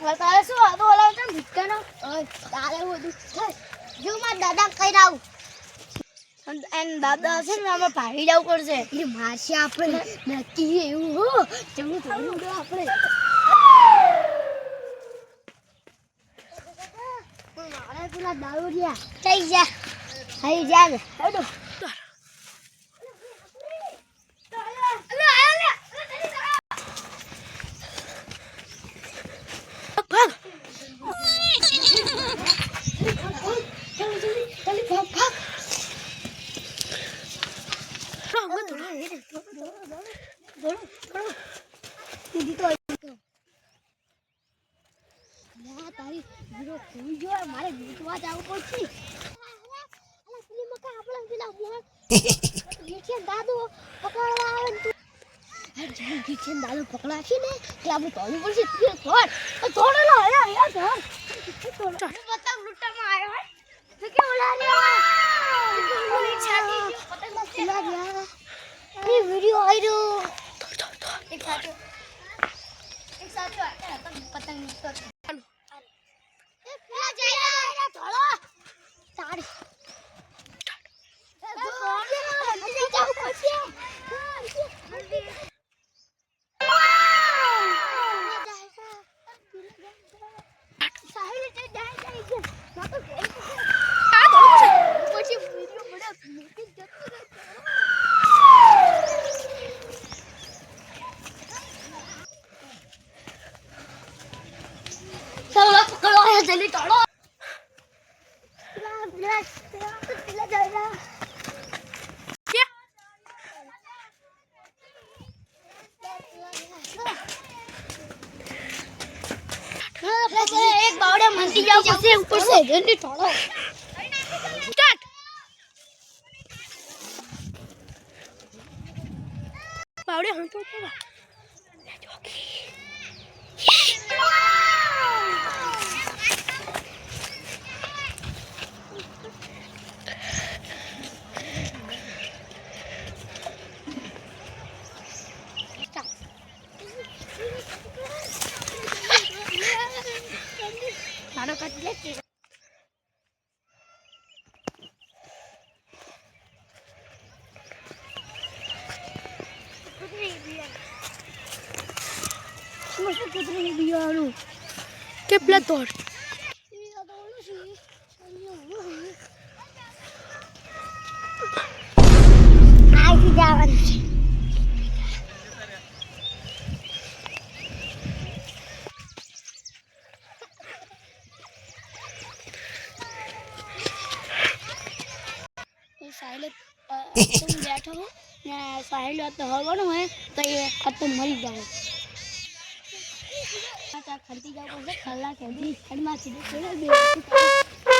તારે શું આદો હલાવ છે ભીટકાનો તારે બધું જો મારા દાદા કઈ રાવ એન દાદા છે ને આમાં ભાગી જવું પડશે એ મારશે આપણે નક્કી એવું હો જવું થોડું આપણે મારે પેલા દારૂડિયા થઈ જા હેડો મારે જીતવા જવું પડશે દાદુ પકડવા આવે દાદુ પકડાશે ને એટલે આપણે તોડવું પડશે થોડો પતંગ લૂંટવામાં આવ્યો હોય તો કે વિડીયો આવ્યો એક સાચો પતંગ લૂંટતો जल्दी तोड़ो एक बावड़े मंडी जाओ से ऊपर से जल्दी तोड़ो स्टार्ट बावड़े हम तो मारो कट लेते कुतरी बियारू के प्ला तोड़ आई जावन साहिल तुम बैठो हो साहिल तो हवनो है तो ये तो मरी जाओ खंती जाओ खल्ला के दी खड़मा सीधे